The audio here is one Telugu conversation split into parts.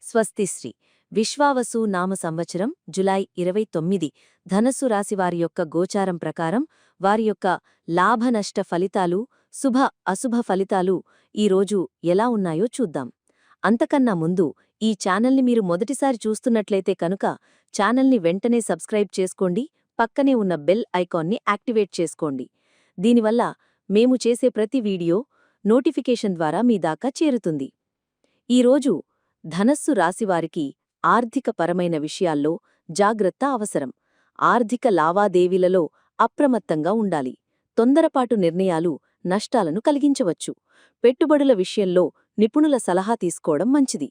స్వస్తిశ్రీ విశ్వావసు నామ సంవత్సరం జులై 29 ధనస్సు రాశివారి యొక్క గోచారం ప్రకారం వారి యొక్క లాభనష్ట ఫలితాలు శుభ అశుభ ఫలితాలు ఈరోజు ఎలా ఉన్నాయో చూద్దాం. అంతకన్నా ముందు ఈ ఛానల్ని మీరు మొదటిసారి చూస్తున్నట్లయితే కనుక ఛానల్ని వెంటనే సబ్స్క్రైబ్ చేసుకోండి, పక్కనే ఉన్న బెల్ ఐకాన్ని యాక్టివేట్ చేసుకోండి. దీనివల్ల మేము చేసే ప్రతి వీడియో నోటిఫికేషన్ ద్వారా మీ దాకా చేరుతుంది. ఈరోజు ధనస్సు రాశివారికి ఆర్థికపరమైన విషయాల్లో జాగ్రత్త అవసరం. ఆర్థిక లావాదేవీలలో అప్రమత్తంగా ఉండాలి. తొందరపాటు నిర్ణయాలు నష్టాలను కలిగించవచ్చు. పెట్టుబడుల విషయంలో నిపుణుల సలహా తీసుకోవడం మంచిది.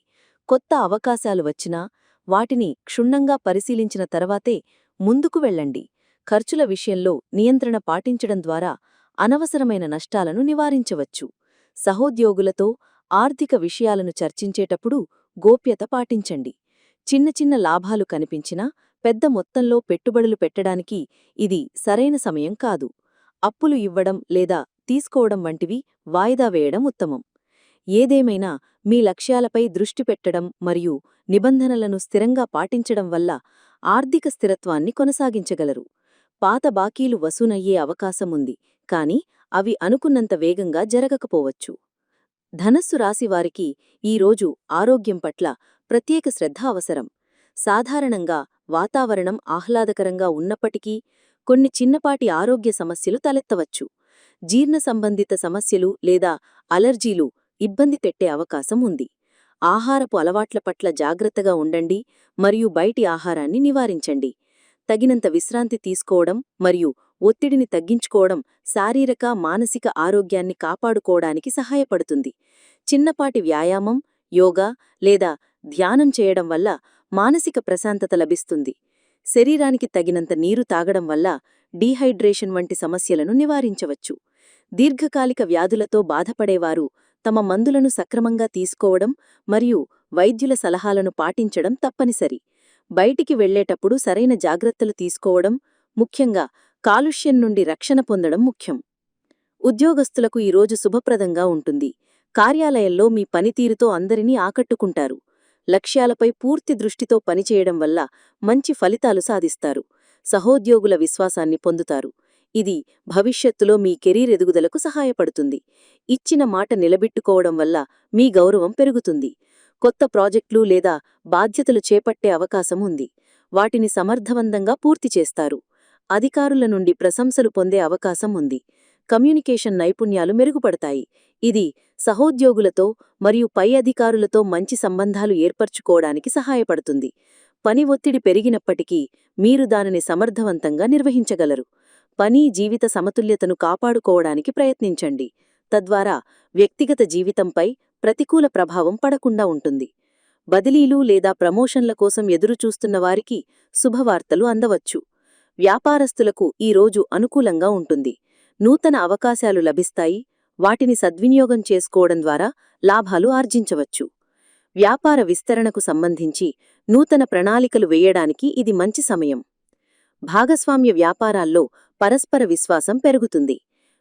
కొత్త అవకాశాలు వచ్చినా వాటిని క్షుణ్ణంగా పరిశీలించిన తర్వాతే ముందుకు వెళ్ళండి. ఖర్చుల విషయంలో నియంత్రణ పాటించడం ద్వారా అనవసరమైన నష్టాలను నివారించవచ్చు. సహోద్యోగులతో ఆర్థిక విషయాలను చర్చించేటప్పుడు గోప్యత పాటించండి. చిన్న చిన్న లాభాలు కనిపించినా పెద్ద మొత్తంలో పెట్టుబడులు పెట్టడానికి ఇది సరైన సమయం కాదు. అప్పులు ఇవ్వడం లేదా తీసుకోవడం వంటివి వాయిదా వేయడం ఉత్తమం. ఏదేమైనా మీ లక్ష్యాలపై దృష్టి పెట్టడం మరియు నిబంధనలను స్థిరంగా పాటించడం వల్ల ఆర్థిక స్థిరత్వాన్ని కొనసాగించగలరు. పాత బాకీలు వసూలయ్యే అవకాశముంది, కానీ అవి అనుకున్నంత వేగంగా జరగకపోవచ్చు. ధనస్సు రాశివారికి ఈరోజు ఆరోగ్యం పట్ల ప్రత్యేక శ్రద్ధ అవసరం. సాధారణంగా వాతావరణం ఆహ్లాదకరంగా ఉన్నప్పటికీ కొన్ని చిన్నపాటి ఆరోగ్య సమస్యలు తలెత్తవచ్చు. జీర్ణ సంబంధిత సమస్యలు లేదా అలర్జీలు ఇబ్బంది పెట్టే అవకాశం ఉంది. ఆహారపు అలవాట్ల పట్ల జాగ్రత్తగా ఉండండి మరియు బయటి ఆహారాన్ని నివారించండి. తగినంత విశ్రాంతి తీసుకోవడం మరియు ఒత్తిడిని తగ్గించుకోవడం శారీరక మానసిక ఆరోగ్యాన్ని కాపాడుకోవడానికి సహాయపడుతుంది. చిన్నపాటి వ్యాయామం, యోగా లేదా ధ్యానం చేయడం వల్ల మానసిక ప్రశాంతత లభిస్తుంది. శరీరానికి తగినంత నీరు తాగడం వల్ల డీహైడ్రేషన్ వంటి సమస్యలను నివారించవచ్చు. దీర్ఘకాలిక వ్యాధులతో బాధపడేవారు తమ మందులను సక్రమంగా తీసుకోవడం మరియు వైద్యుల సలహాలను పాటించడం తప్పనిసరి. బయటికి వెళ్లేటప్పుడు సరైన జాగ్రత్తలు తీసుకోవడం, ముఖ్యంగా కాలుష్యం నుండి రక్షణ పొందడం ముఖ్యం. ఉద్యోగస్తులకు ఈరోజు శుభప్రదంగా ఉంటుంది. కార్యాలయంలో మీ పనితీరుతో అందరినీ ఆకట్టుకుంటారు. లక్ష్యాలపై పూర్తి దృష్టితో పనిచేయడం వల్ల మంచి ఫలితాలు సాధిస్తారు. సహోద్యోగుల విశ్వాసాన్ని పొందుతారు. ఇది భవిష్యత్తులో మీ కెరీర్ ఎదుగుదలకు సహాయపడుతుంది. ఇచ్చిన మాట నిలబెట్టుకోవడం వల్ల మీ గౌరవం పెరుగుతుంది. కొత్త ప్రాజెక్టులు లేదా బాధ్యతలు చేపట్టే అవకాశం ఉంది. వాటిని సమర్థవంతంగా పూర్తి చేస్తారు. అధికారుల నుండి ప్రశంసలు పొందే అవకాశం ఉంది. కమ్యూనికేషన్ నైపుణ్యాలు మెరుగుపడతాయి. ఇది సహోద్యోగులతో మరియు పై అధికారులతో మంచి సంబంధాలు ఏర్పరచుకోవడానికి సహాయపడుతుంది. పని ఒత్తిడి పెరిగినప్పటికీ మీరు దానిని సమర్థవంతంగా నిర్వహించగలరు. పని జీవిత సమతుల్యతను కాపాడుకోవడానికి ప్రయత్నించండి. తద్వారా వ్యక్తిగత జీవితంపై ప్రతికూల ప్రభావం పడకుండా ఉంటుంది. బదిలీలు లేదా ప్రమోషన్ల కోసం ఎదురుచూస్తున్న వారికి శుభవార్తలు అందవచ్చు. వ్యాపారస్తులకు ఈరోజు అనుకూలంగా ఉంటుంది. నూతన అవకాశాలు లభిస్తాయి. వాటిని సద్వినియోగం చేసుకోవడం ద్వారా లాభాలు ఆర్జించవచ్చు. వ్యాపార విస్తరణకు సంబంధించి నూతన ప్రణాళికలు వేయడానికి ఇది మంచి సమయం. భాగస్వామ్య వ్యాపారాల్లో పరస్పర విశ్వాసం పెరుగుతుంది.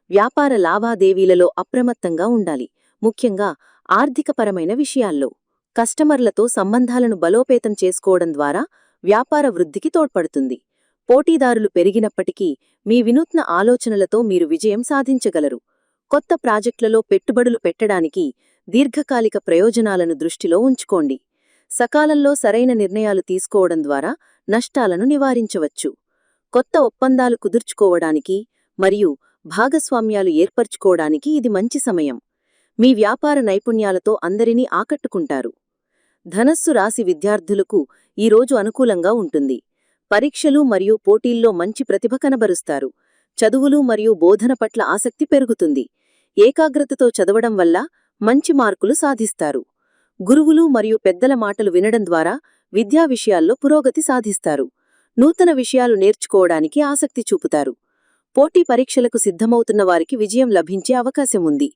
వ్యాపార లావాదేవీలలో అప్రమత్తంగా ఉండాలి, ముఖ్యంగా ఆర్థికపరమైన విషయాల్లో. కస్టమర్లతో సంబంధాలను బలోపేతం చేసుకోవడం ద్వారా వ్యాపార వృద్ధికి తోడ్పడుతుంది. పోటీదారులు పెరిగినప్పటికీ మీ వినూత్న ఆలోచనలతో మీరు విజయం సాధించగలరు. కొత్త ప్రాజెక్టులలో పెట్టుబడులు పెట్టడానికి దీర్ఘకాలిక ప్రయోజనాలను దృష్టిలో ఉంచుకోండి. సకాలంలో సరైన నిర్ణయాలు తీసుకోవడం ద్వారా నష్టాలను నివారించవచ్చు. కొత్త ఒప్పందాలు కుదుర్చుకోవడానికి మరియు భాగస్వామ్యాలు ఏర్పరచుకోవడానికి ఇది మంచి సమయం. మీ వ్యాపార నైపుణ్యాలతో అందరినీ ఆకట్టుకుంటారు. ధనస్సు రాశి విద్యార్థులకు ఈరోజు అనుకూలంగా ఉంటుంది. పరీక్షలు మరియు పోటీల్లో మంచి ప్రతిభ కనబరుస్తారు. చదువులు మరియు బోధన పట్ల ఆసక్తి పెరుగుతుంది. ఏకాగ్రతతో చదవడం వల్ల మంచి మార్కులు సాధిస్తారు. గురువులు మరియు పెద్దల మాటలు వినడం ద్వారా విద్యా విషయాల్లో పురోగతి సాధిస్తారు. నూతన విషయాలు నేర్చుకోవడానికి ఆసక్తి చూపుతారు. పోటీ పరీక్షలకు సిద్ధమవుతున్న వారికి విజయం లభించే అవకాశం ఉంది.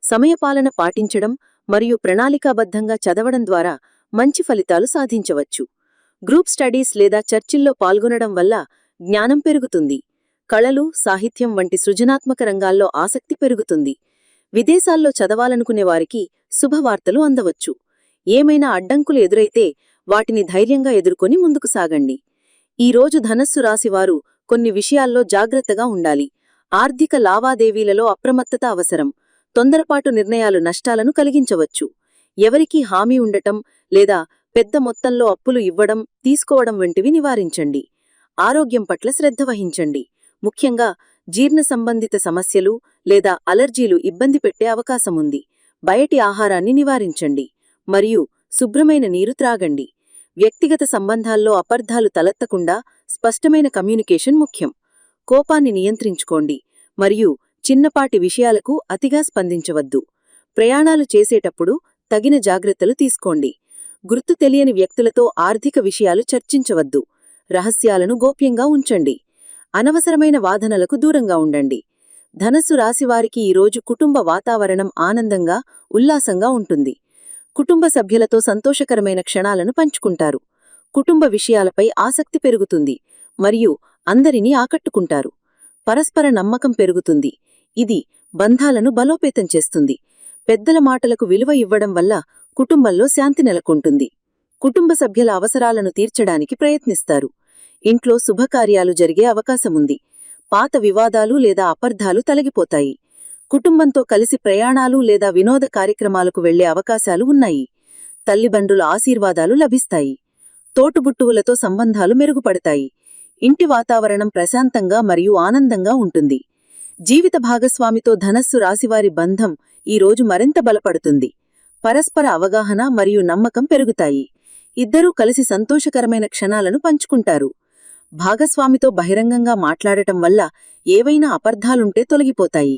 సమయపాలన పాటించడం మరియు ప్రణాళికాబద్ధంగా చదవడం ద్వారా మంచి ఫలితాలు సాధించవచ్చు. గ్రూప్ స్టడీస్ లేదా చర్చిల్లో పాల్గొనడం వల్ల జ్ఞానం పెరుగుతుంది. కళలు, సాహిత్యం వంటి సృజనాత్మక రంగాల్లో ఆసక్తి పెరుగుతుంది. విదేశాల్లో చదవాలనుకునేవారికి శుభవార్తలు అందవచ్చు. ఏమైనా అడ్డంకులు ఎదురైతే వాటిని ధైర్యంగా ఎదుర్కొని ముందుకు సాగండి. ఈరోజు ధనస్సు రాశివారు కొన్ని విషయాల్లో జాగ్రత్తగా ఉండాలి. ఆర్థిక లావాదేవీలలో అప్రమత్తత అవసరం. తొందరపాటు నిర్ణయాలు నష్టాలను కలిగించవచ్చు. ఎవరికీ హామీ ఉండటం లేదా పెద్ద మొత్తంలో అప్పులు ఇవ్వడం, తీసుకోవడం వంటివి నివారించండి. ఆరోగ్యం పట్ల శ్రద్ధ వహించండి. ముఖ్యంగా జీర్ణ సంబంధిత సమస్యలు లేదా అలర్జీలు ఇబ్బంది పెట్టే అవకాశముంది. బయటి ఆహారాన్ని నివారించండి మరియు శుభ్రమైన నీరు త్రాగండి. వ్యక్తిగత సంబంధాల్లో అపార్థాలు తలెత్తకుండా స్పష్టమైన కమ్యూనికేషన్ ముఖ్యం. కోపాన్ని నియంత్రించుకోండి మరియు చిన్నపాటి విషయాలకు అతిగా స్పందించవద్దు. ప్రయాణాలు చేసేటప్పుడు తగిన జాగ్రత్తలు తీసుకోండి. గుర్తు తెలియని వ్యక్తులతో ఆర్థిక విషయాలు చర్చించవద్దు. రహస్యాలను గోప్యంగా ఉంచండి. అనవసరమైన వాదనలకు దూరంగా ఉండండి. ధనస్సు రాశివారికి ఈరోజు కుటుంబ వాతావరణం ఆనందంగా, ఉల్లాసంగా ఉంటుంది. కుటుంబ సభ్యులతో సంతోషకరమైన క్షణాలను పంచుకుంటారు. కుటుంబ విషయాలపై ఆసక్తి పెరుగుతుంది మరియు అందరినీ ఆకట్టుకుంటారు. పరస్పర నమ్మకం పెరుగుతుంది. ఇది బంధాలను బలోపేతం చేస్తుంది. పెద్దల మాటలకు విలువ ఇవ్వడం వల్ల కుటుంబంలో శాంతి నెలకొంటుంది. కుటుంబ సభ్యుల అవసరాలను తీర్చడానికి ప్రయత్నిస్తారు. ఇంట్లో శుభకార్యాలు జరిగే అవకాశముంది. పాత వివాదాలు లేదా అపార్థాలు తొలగిపోతాయి. కుటుంబంతో కలిసి ప్రయాణాలు లేదా వినోద కార్యక్రమాలకు వెళ్లే అవకాశాలు ఉన్నాయి. తల్లిదండ్రుల ఆశీర్వాదాలు లభిస్తాయి. తోటుబుట్టువులతో సంబంధాలు మెరుగుపడతాయి. ఇంటి వాతావరణం ప్రశాంతంగా మరియు ఆనందంగా ఉంటుంది. జీవిత భాగస్వామితో ధనస్సు రాశివారి బంధం ఈరోజు మరింత బలపడుతుంది. పరస్పర అవగాహన మరియు నమ్మకం పెరుగుతాయి. ఇద్దరూ కలిసి సంతోషకరమైన క్షణాలను పంచుకుంటారు. భాగస్వామితో బహిరంగంగా మాట్లాడటం వల్ల ఏవైనా అపార్థాలుంటే తొలగిపోతాయి.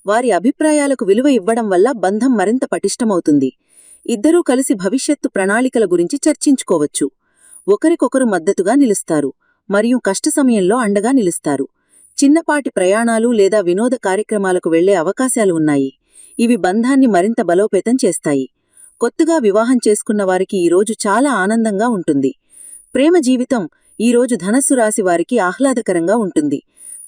వారి అభిప్రాయాలకు విలువ ఇవ్వడం వల్ల బంధం మరింత పటిష్టమవుతుంది. ఇద్దరూ కలిసి భవిష్యత్తు ప్రణాళికల గురించి చర్చించుకోవచ్చు. ఒకరికొకరు మద్దతుగా నిలుస్తారు మరియు కష్ట సమయంలో అండగా నిలుస్తారు. చిన్నపాటి ప్రయాణాలు లేదా వినోద కార్యక్రమాలకు వెళ్లే అవకాశాలు ఉన్నాయి. ఇవి బంధాన్ని మరింత బలోపేతం చేస్తాయి. కొత్తగా వివాహం చేసుకున్న వారికి ఈరోజు చాలా ఆనందంగా ఉంటుంది. ప్రేమ జీవితం ఈరోజు ధనస్సు రాశి వారికి ఆహ్లాదకరంగా ఉంటుంది.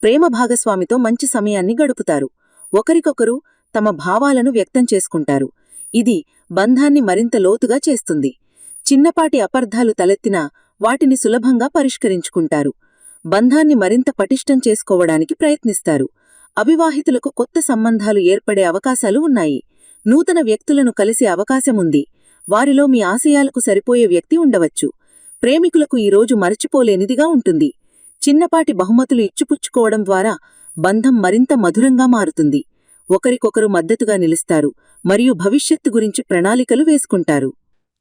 ప్రేమ భాగస్వామితో మంచి సమయాన్ని గడుపుతారు. ఒకరికొకరు తమ భావాలను వ్యక్తం చేసుకుంటారు. ఇది బంధాన్ని మరింత లోతుగా చేస్తుంది. చిన్నపాటి అపార్థాలు తలెత్తినా వాటిని సులభంగా పరిష్కరించుకుంటారు. బంధాన్ని మరింత పటిష్టం చేసుకోవడానికి ప్రయత్నిస్తారు. అవివాహితులకు కొత్త సంబంధాలు ఏర్పడే అవకాశాలు ఉన్నాయి. నూతన వ్యక్తులను కలిసే అవకాశముంది. వారిలో మీ ఆశయాలకు సరిపోయే వ్యక్తి ఉండవచ్చు. ప్రేమికులకు ఈరోజు మరచిపోలేనిదిగా ఉంటుంది. చిన్నపాటి బహుమతులు ఇచ్చిపుచ్చుకోవడం ద్వారా బంధం మరింత మధురంగా మారుతుంది. ఒకరికొకరు మద్దతుగా నిలుస్తారు మరియు భవిష్యత్తు గురించి ప్రణాళికలు వేసుకుంటారు.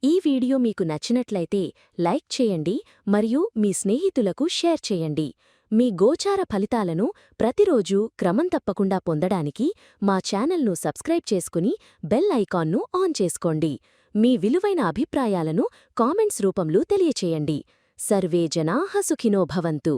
ఈ వీడియో మీకు నచ్చినట్లయితే లైక్ చేయండి మరియు మీ స్నేహితులకు షేర్ చేయండి. మీ గోచార ఫలితాలను ప్రతిరోజూ క్రమం తప్పకుండా పొందడానికి మా ఛానల్ను సబ్స్క్రైబ్ చేసుకుని బెల్ ఐకాన్ను ఆన్ చేసుకోండి. మీ విలువైన అభిప్రాయాలను కామెంట్స్ రూపంలో తెలియచేయండి. సర్వే జనాః సుఖినో భవంతు.